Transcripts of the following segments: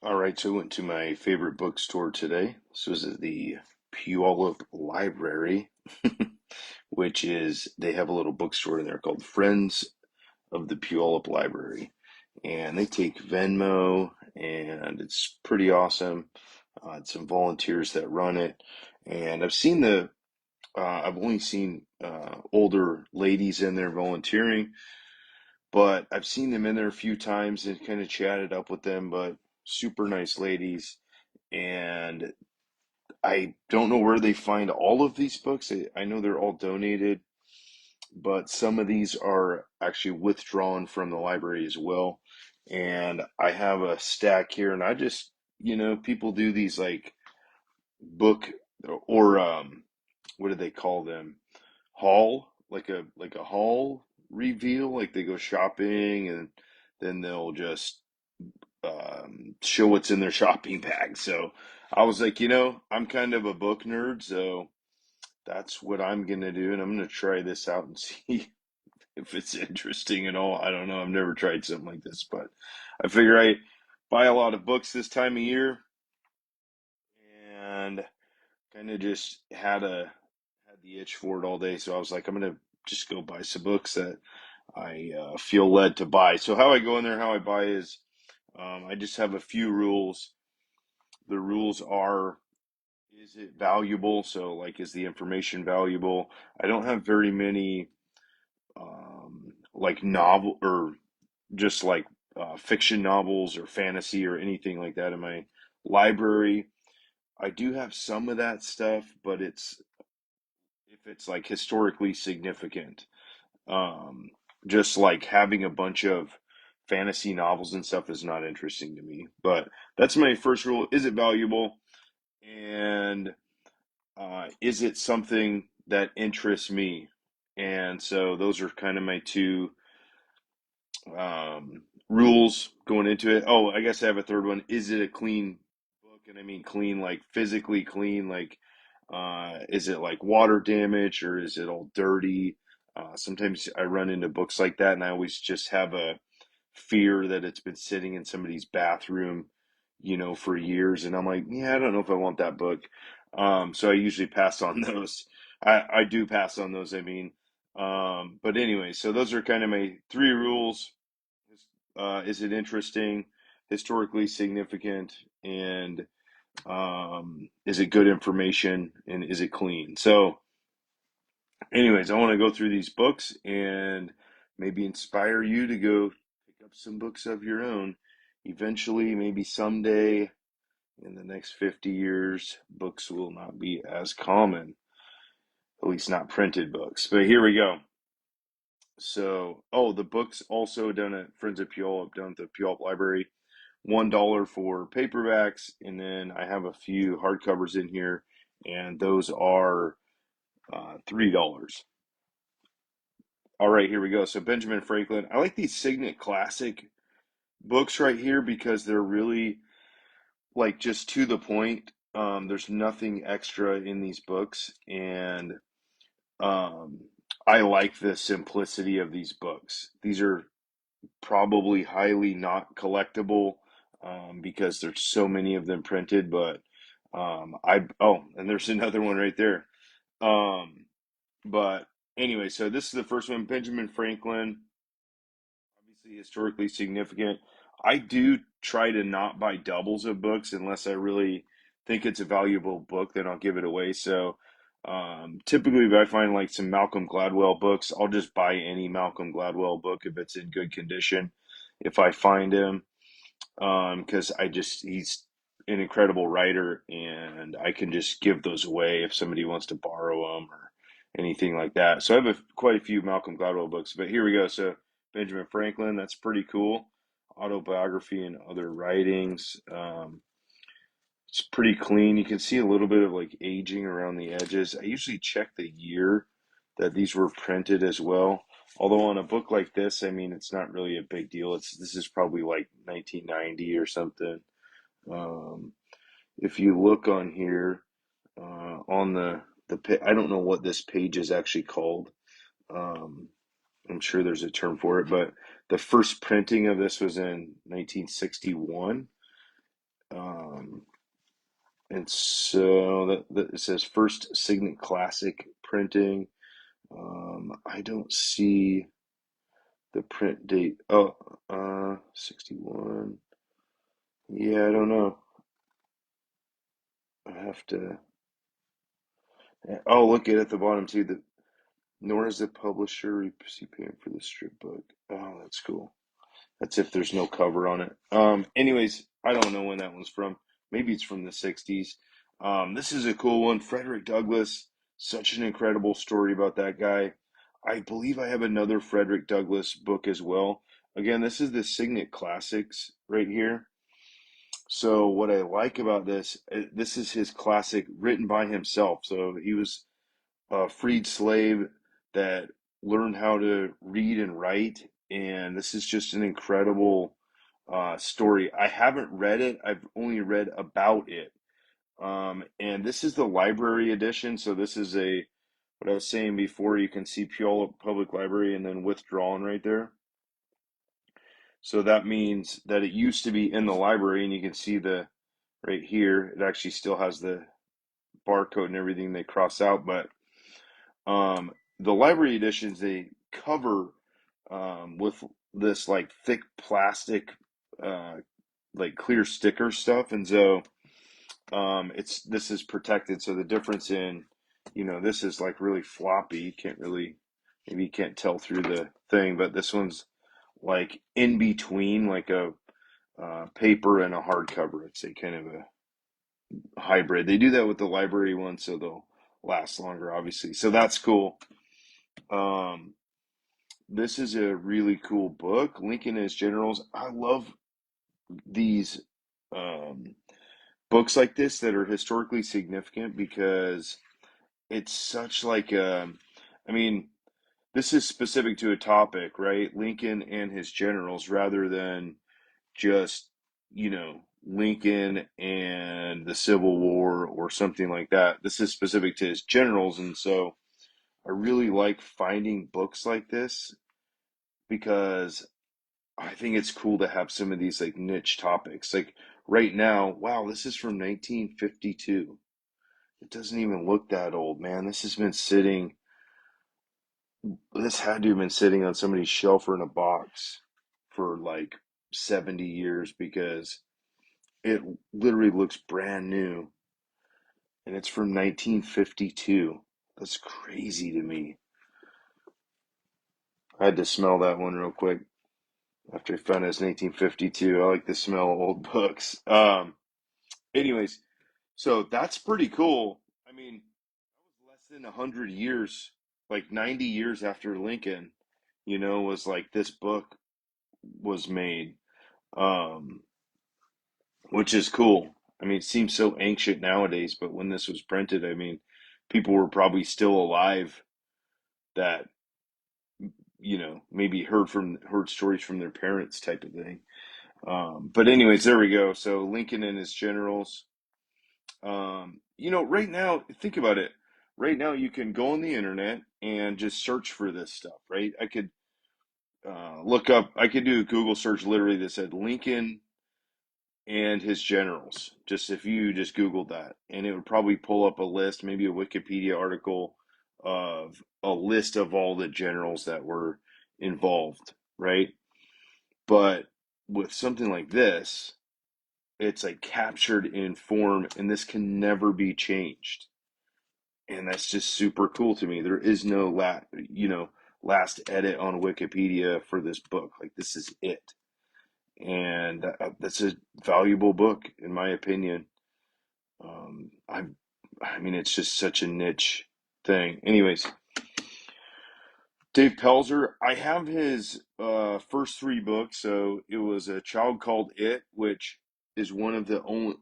All right, so I went to my favorite bookstore today. This was at the Puyallup Library, which is, they have a little bookstore in there called Friends of the Puyallup Library. And they take Venmo, and it's pretty awesome. It's some volunteers that run it. And I've only seen older ladies in there volunteering, but I've seen them in there a few times and kind of chatted up with them, but super nice ladies. And I don't know where they find all of these books. I know they're all donated, but some of these are actually withdrawn from the library as well. And I have a stack here, and I just, people do these like book or what do they call them? Haul, like a haul reveal, like they go shopping and then they'll just show what's in their shopping bag. So I was like, I'm kind of a book nerd, so that's what I'm gonna do, and I'm gonna try this out and see if it's interesting at all. I don't know. I've never tried something like this, but I figure I buy a lot of books this time of year, and kind of just had the itch for it all day. So I was like, I'm gonna just go buy some books that I feel led to buy. So how I go in there, how I buy is, I just have a few rules. The rules are, is it valuable? So, like, is the information valuable? I don't have very many, like, novel or just like fiction novels or fantasy or anything like that in my library. I do have some of that stuff, but if it's like historically significant. Um, just like having a bunch of fantasy novels and stuff is not interesting to me. But that's my first rule. Is it valuable? And is it something that interests me? And so those are kind of my two rules going into it. Oh, I guess I have a third one. Is it a clean book? And I mean clean, like physically clean, like is it like water damage or is it all dirty? Sometimes I run into books like that, and I always just have a fear that it's been sitting in somebody's bathroom, for years. And I'm like, yeah, I don't know if I want that book. So I usually pass on those. I do pass on those, I mean. But anyway, so those are kind of my three rules. Is it interesting, historically significant, and is it good information, and is it clean? So, anyways, I want to go through these books and maybe inspire you to go pick up some books of your own. Eventually, maybe someday in the next 50 years, books will not be as common, at least not printed books. But here we go. So, oh, the books also down at Friends of Puyallup, down at the Puyallup Library, $1 for paperbacks, and then I have a few hardcovers in here, and those are $3. All right, here we go. So Benjamin Franklin. I like these Signet Classic books right here because they're really like just to the point. There's nothing extra in these books, and um, I like the simplicity of these books. These are probably highly not collectible because there's so many of them printed. But and there's another one right there. Um, but anyway, so this is the first one, Benjamin Franklin, obviously historically significant. I do try to not buy doubles of books unless I really think it's a valuable book, then I'll give it away. So typically, if I find like some Malcolm Gladwell books, I'll just buy any Malcolm Gladwell book if it's in good condition. If I find him, because he's an incredible writer, and I can just give those away if somebody wants to borrow them or anything like that. So I have quite a few Malcolm Gladwell books, but here we go. So Benjamin Franklin, that's pretty cool. Autobiography and other writings. It's pretty clean. You can see a little bit of like aging around the edges. I usually check the year that these were printed as well. Although on a book like this, I mean, it's not really a big deal. This is probably like 1990 or something. Um, if you look on here, on I don't know what this page is actually called. Um, I'm sure there's a term for it, but the first printing of this was in 1961. And so that it says first Signet Classic printing. I don't see the print date. Oh, 61. Yeah, I don't know. I have to. Oh, look at the bottom too. Nor is the publisher receive payment for the strip book. Oh, that's cool. That's if there's no cover on it. Anyways, I don't know when that one's from. Maybe it's from the 60s. This is a cool one. Frederick Douglass, such an incredible story about that guy. I believe I have another Frederick Douglass book as well. Again, this is the Signet Classics right here. So what I like about this, this is his classic written by himself. So he was a freed slave that learned how to read and write. And this is just an incredible story. I haven't read it, I've only read about it. And this is the library edition. So this is what I was saying before, you can see Puyallup Public Library and then withdrawn right there. So that means that it used to be in the library, and you can see right here, it actually still has the barcode and everything they cross out, but the library editions, they cover with this like thick plastic, uh, like clear sticker stuff, and so this is protected. So the difference in, this is like really floppy. You can't really, maybe you can't tell through the thing, but this one's like in between, like a paper and a hardcover. It's a kind of a hybrid. They do that with the library ones, so they'll last longer, obviously. So that's cool. Um, this is a really cool book. Lincoln and His Generals. I love these um, books like this that are historically significant because it's such like I mean, this is specific to a topic, right? Lincoln and his generals, rather than just, Lincoln and the Civil War or something like that. This is specific to his generals, and so I really like finding books like this because I think it's cool to have some of these like niche topics. Like right now, wow, this is from 1952. It doesn't even look that old, man. This had to have been sitting on somebody's shelf or in a box for like 70 years because it literally looks brand new, and it's from 1952. That's crazy to me. I had to smell that one real quick after I found it was 1952. I like the smell of old books. Anyways, so that's pretty cool. I mean, that was less than 100 years, like 90 years after Lincoln, was like this book was made, um, which is cool. I mean, it seems so ancient nowadays, but when this was printed, I mean, people were probably still alive that, maybe heard stories from their parents type of thing. But anyways, there we go. So Lincoln and his generals. Right now, think about it. Right now, you can go on the internet and just search for this stuff, right? I could I could do a Google search literally that said Lincoln and his generals. Just if you just Googled that, and it would probably pull up a list, maybe a Wikipedia article of a list of all the generals that were involved, right? But with something like this, it's like captured in form, and this can never be changed. And that's just super cool to me. There is no last edit on Wikipedia for this book. Like this is it, and that's a valuable book in my opinion. Um, I, I mean, it's just such a niche thing. Anyways, Dave Pelzer, I have his first three books. So it was A Child Called It, which is one of only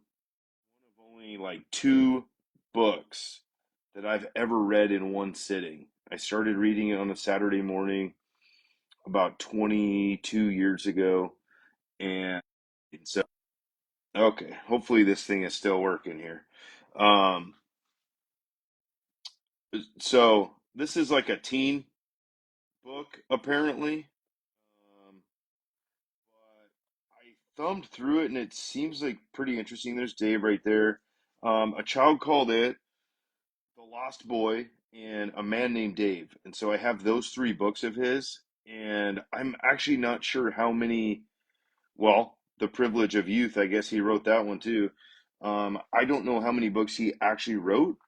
like two books that I've ever read in one sitting. I started reading it on a Saturday morning about 22 years ago. And so, okay, hopefully this thing is still working here. Um, so this is like a teen book, apparently. But I thumbed through it and it seems like pretty interesting. There's Dave right there. A Child Called It, The Lost Boy, and A Man Named Dave. And so I have those three books of his, and I'm actually not sure how many. Well, The Privilege of Youth, I guess he wrote that one too. I don't know how many books he actually wrote,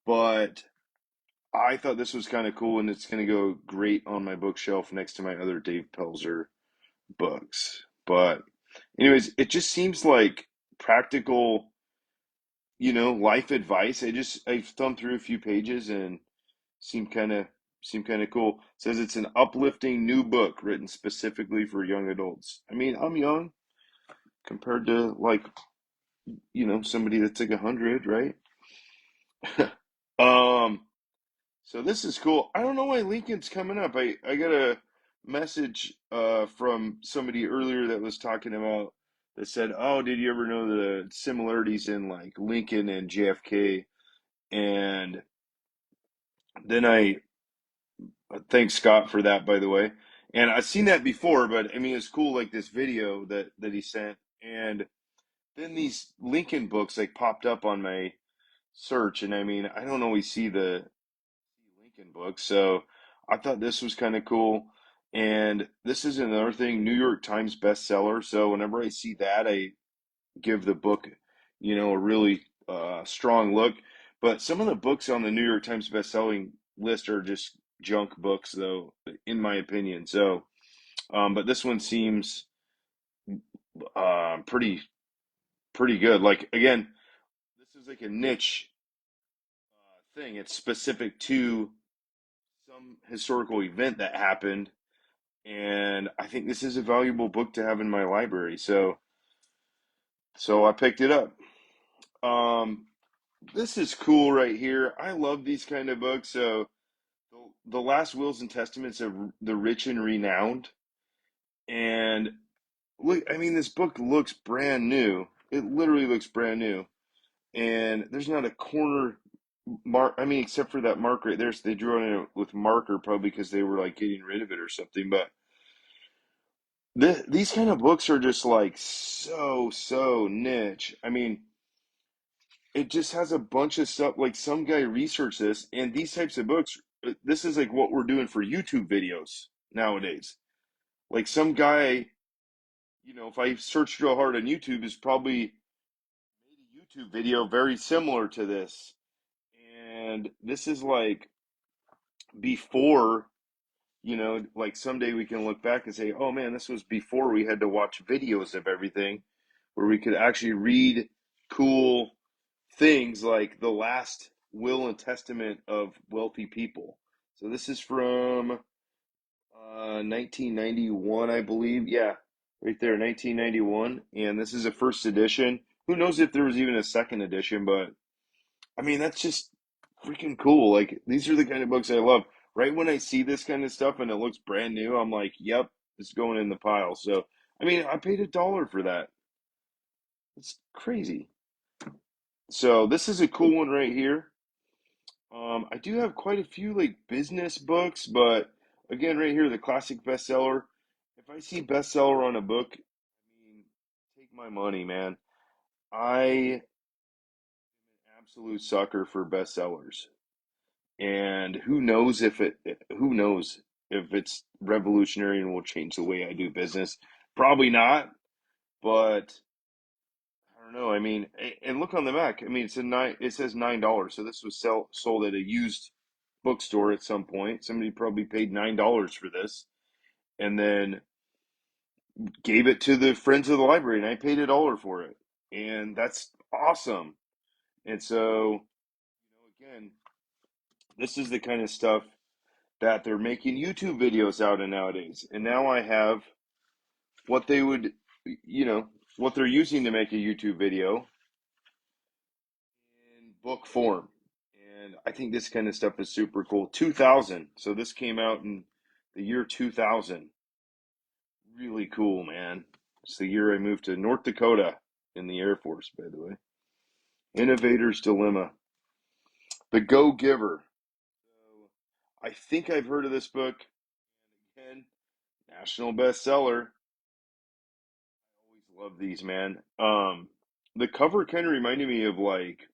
but I thought this was kind of cool, and it's going to go great on my bookshelf next to my other Dave Pelzer books. But, anyways, it just seems like practical, life advice. I thumbed through a few pages and seemed kind of seemed kind of cool. It says it's an uplifting new book written specifically for young adults. I mean, I'm young compared to like somebody that's like 100, right? um, so this is cool. I don't know why Lincoln's coming up. I got a message from somebody earlier that was talking about that said, "Oh, did you ever know the similarities in like Lincoln and JFK?" And then I thank Scott for that, by the way. And I've seen that before, but I mean, it's cool, like this video that he sent, and then these Lincoln books like popped up on my search, and I mean, I don't always see the Lincoln books, so I thought this was kind of cool. And this is another thing, New York Times bestseller. So whenever I see that, I give the book, a really strong look. But some of the books on the New York Times best-selling list are just junk books, though, in my opinion. So, but this one seems pretty good. Like again, this is like a niche thing. It's specific to some historical event that happened, and I think this is a valuable book to have in my library. So I picked it up. Um, this is cool right here. I love these kind of books. So the Last Wills and Testaments of the Rich and Renowned, and look, I mean, this book looks brand new. It literally looks brand new, and there's not a corner mark. I mean, except for that mark right there. So they drew on it with marker, probably because they were like getting rid of it or something. But these kind of books are just like so niche. I mean, it just has a bunch of stuff. Like some guy researched this, and these types of books, this is like what we're doing for YouTube videos nowadays. Like some guy, if I search real hard on YouTube, is probably made a YouTube video very similar to this. And this is like before, like someday we can look back and say, oh man, this was before we had to watch videos of everything, where we could actually read cool things like the last will and testament of wealthy people. So this is from 1991, I believe. Yeah, right there, 1991. And this is a first edition. Who knows if there was even a second edition, but I mean, that's just freaking cool. Like, these are the kind of books I love. Right when I see this kind of stuff and it looks brand new, I'm like, yep, it's going in the pile. So, I mean, I paid $1 for that. It's crazy. So, this is a cool one right here. I do have quite a few like business books, but again, right here, the classic bestseller. If I see bestseller on a book, I mean, take my money, man. I am an absolute sucker for bestsellers. And who knows if it's revolutionary and will change the way I do business. Probably not, but I don't know. I mean, and look on the back. I mean, it says $9. So this was sold at a used bookstore at some point. Somebody probably paid $9 for this and then gave it to the Friends of the Library, and I paid $1 for it. And that's awesome. And so, again, this is the kind of stuff that they're making YouTube videos out of nowadays. And now I have what they would, you know, what they're using to make a YouTube video in book form. And I think this kind of stuff is super cool. 2000. So this came out in the year 2000. Really cool, man. It's the year I moved to North Dakota in the Air Force, by the way. Innovator's Dilemma. The Go Giver. So I think I've heard of this book. Again, national bestseller. Always love these, man. The cover kind of reminded me of like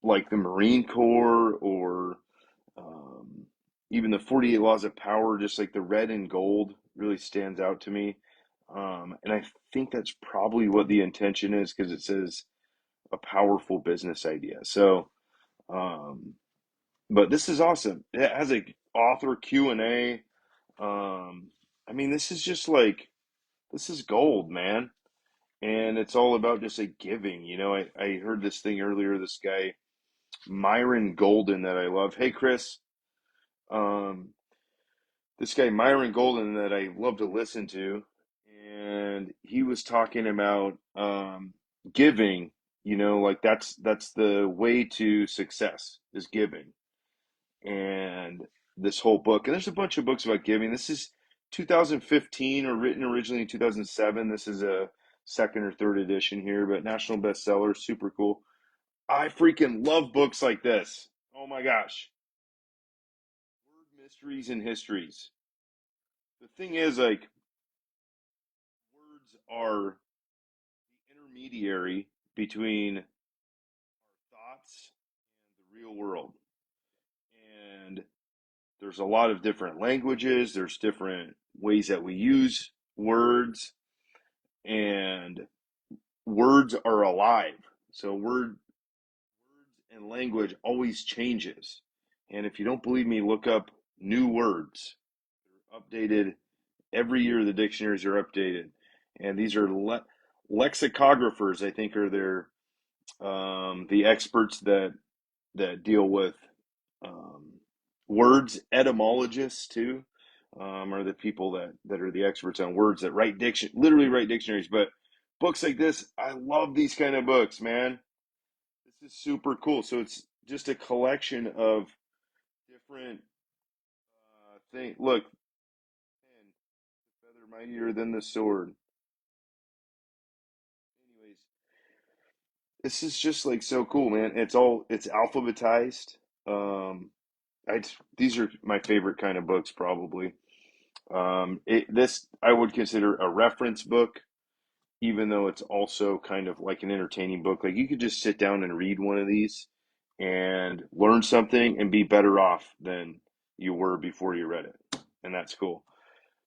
like the Marine Corps or um, even the 48 Laws of Power, just like the red and gold really stands out to me. And I think that's probably what the intention is because it says a powerful business idea. So, um, but this is awesome. It has a author Q&A. I mean, this is just like, this is gold, man. And it's all about just like giving. I heard this thing earlier, this guy, Myron Golden, that I love. Hey, Chris. Um, this guy Myron Golden that I love to listen to, and he was talking about giving. Like that's the way to success is giving. And this whole book, and there's a bunch of books about giving. This is 2015 or written originally in 2007. This is a second or third edition here, but national bestseller, super cool. I freaking love books like this. Oh my gosh. Word mysteries and histories. The thing is, like, words are the intermediary between thoughts and the real world. And there's a lot of different languages, there's different ways that we use words, and words are alive. So words and language always changes. And if you don't believe me, look up new words. They're updated every year. The dictionaries are updated, and these are lexicographers. I think are their the experts that deal with um, words. Etymologists too are the people that are the experts on words that literally write dictionaries. But books like this, I love these kind of books, man. This is super cool. So it's just a collection of different things. Look, man, the feather mightier than the sword. Anyways, this is just like so cool, man. It's alphabetized. Um, I these are my favorite kind of books, probably. This I would consider a reference book, even though it's also kind of like an entertaining book. Like you could just sit down and read one of these and learn something and be better off than you were before you read it, and that's cool.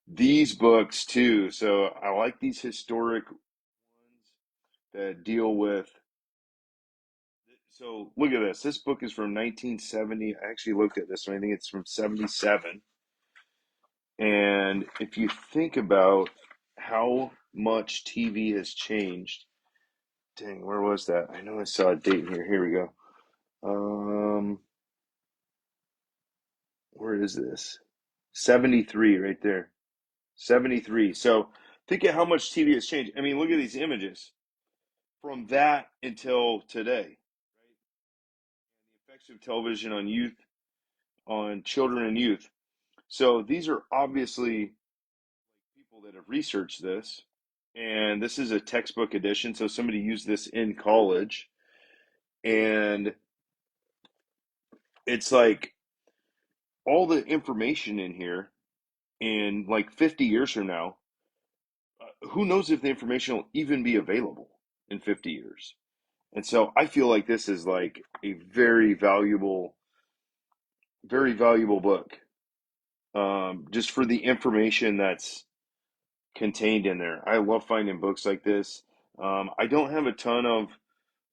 These books too. So I like these historic ones that deal with. So look at this. This book is from 1970. I actually looked at this one. I think it's from 77. And if you think about how much TV has changed, dang, where was that? I know I saw a date here. Here we go. Where is this? 73 right there. 73. So think of how much TV has changed. I mean, look at these images from that until today, right? The effects of television on youth, on children and youth. So these are obviously people that have researched this, and this is a textbook edition. So somebody used this in college, and it's like all the information in here. In like 50 years from now, who knows if the information will even be available in 50 years? And so I feel like this is like a very valuable book, just for the information that's contained in there. I love finding books like this. I don't have a ton of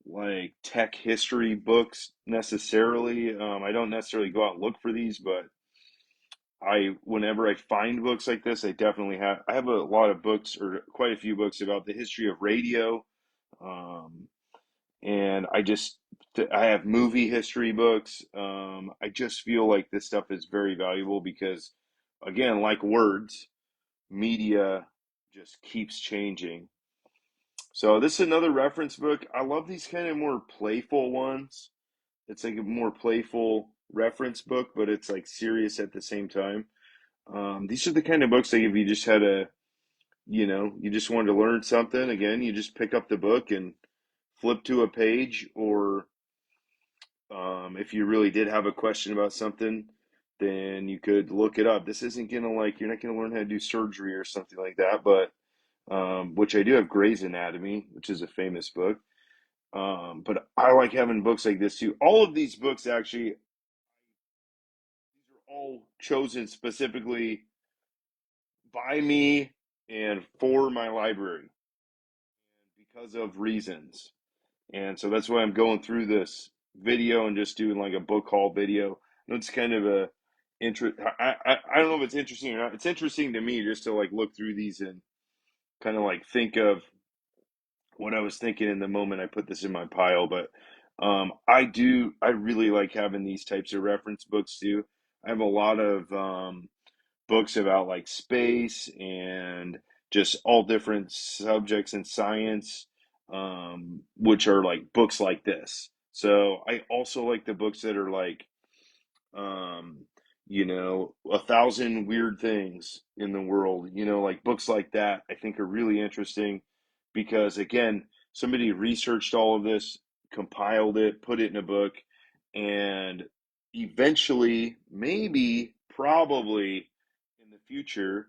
like tech history books necessarily. I don't necessarily go out and look for these, but whenever I find books like this, I have a lot of books or quite a few books about the history of radio. Um, and I have movie history books. I just feel like this stuff is very valuable because, again, like words, media just keeps changing. So this is another reference book. I love these kind of more playful ones. It's like a more playful reference book, but it's like serious at the same time. These are the kind of books like if you just had you just wanted to learn something, again, you just pick up the book and flip to a page, or if you really did have a question about something, then you could look it up. This isn't gonna like, you're not gonna learn how to do surgery or something like that, but which I do have Grey's Anatomy, which is a famous book. But I like having books like this too. All of these books actually, these are all chosen specifically by me and for my library because of reasons. And so that's why I'm going through this video and just doing like a book haul video. And it's kind of a I don't know if it's interesting or not. It's interesting to me just to like look through these and kind of like think of what I was thinking in the moment I put this in my pile. But I really like having these types of reference books too. I have a lot of books about like space and just all different subjects in science, which are like books like this. So I also like the books that are like, um, a thousand weird things in the world, like books like that, I think are really interesting because, again, somebody researched all of this, compiled it, put it in a book, and eventually, maybe, probably in the future,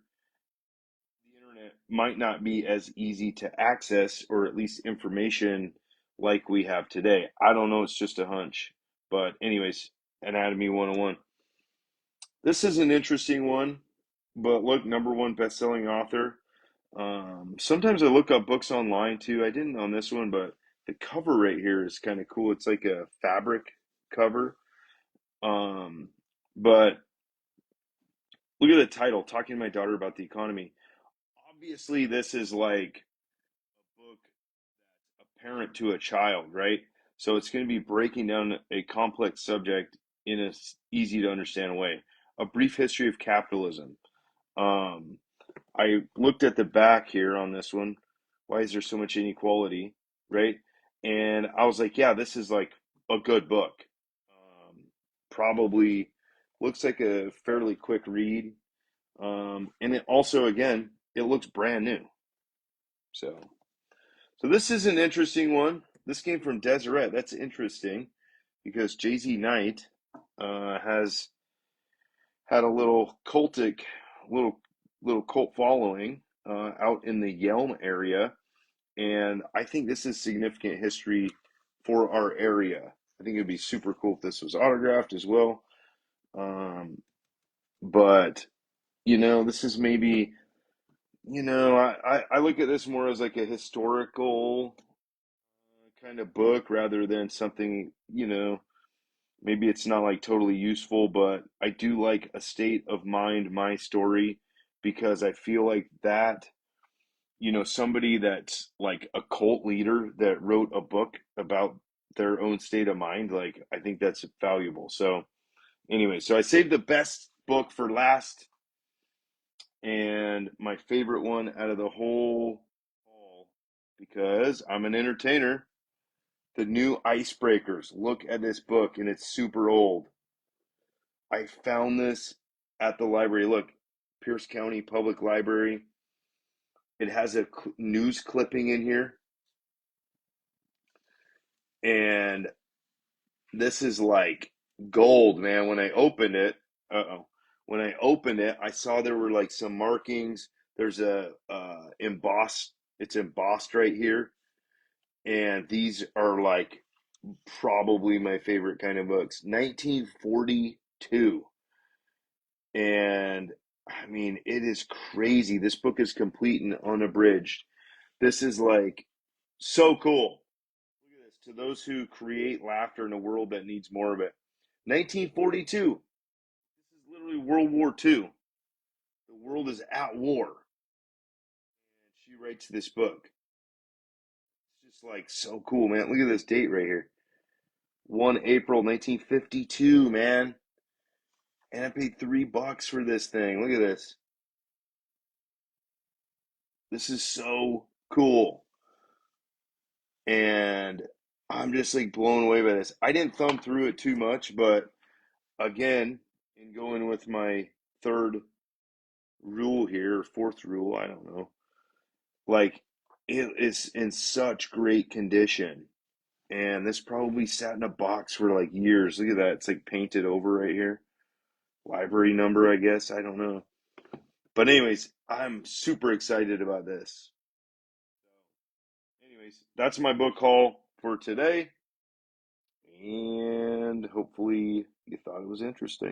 the internet might not be as easy to access, or at least information like we have today. I don't know, it's just a hunch. But, anyways, Anatomy 101. This is an interesting one, but look, number one best-selling author. Sometimes I look up books online too. I didn't on this one, but the cover right here is kind of cool. It's like a fabric cover. Um, but look at the title, Talking to My Daughter About the Economy. Obviously, this is like a book a parent to a child, right? So it's going to be breaking down a complex subject in a easy to understand way. A brief history of capitalism. Um, I looked at the back here on this one. Why is there so much inequality, right? And I was like, yeah, this is like a good book. Um, Probably looks like a fairly quick read. And it also, again, it looks brand new. So, so this is an interesting one. This came from Deseret. That's interesting because Jay Z Knight has had a little little cult following out in the Yelm area, and I think this is significant history for our area. I think it'd be super cool if this was autographed as well. Um, but this is maybe I look at this more as like a historical kind of book rather than something maybe it's not like totally useful, but I do like A State of Mind, My Story, because I feel like that, somebody that's like a cult leader that wrote a book about their own state of mind, like I think that's valuable. So, anyway, so I saved the best book for last, and my favorite one out of the whole haul, because I'm an entertainer. The New Icebreakers. Look at this book, and it's super old. I found this at the library. Look, Pierce County Public Library. It has a news clipping in here, and this is like gold, man. When I opened it, when I opened it, I saw there were like some markings. There's a embossed. It's embossed right here, and these are like probably my favorite kind of books. 1942. And I mean, it is crazy. This book is complete and unabridged. This is like so cool. Look at this. To those who create laughter in a world that needs more of it. 1942. This is literally World War II. The world is at war. And she writes this book. It's just like so cool, man. Look at this date right here. 1 April 1952, man. And I paid $3 for this thing. Look at this. This is so cool. And I'm just like blown away by this. I didn't thumb through it too much, but again, in going with my third rule here, or fourth rule, I don't know, like it is in such great condition. And this probably sat in a box for like years. Look at that. It's like painted over right here. Library number, I guess. I don't know. But, anyways, I'm super excited about this. Anyways, that's my book haul for today, and hopefully you thought it was interesting.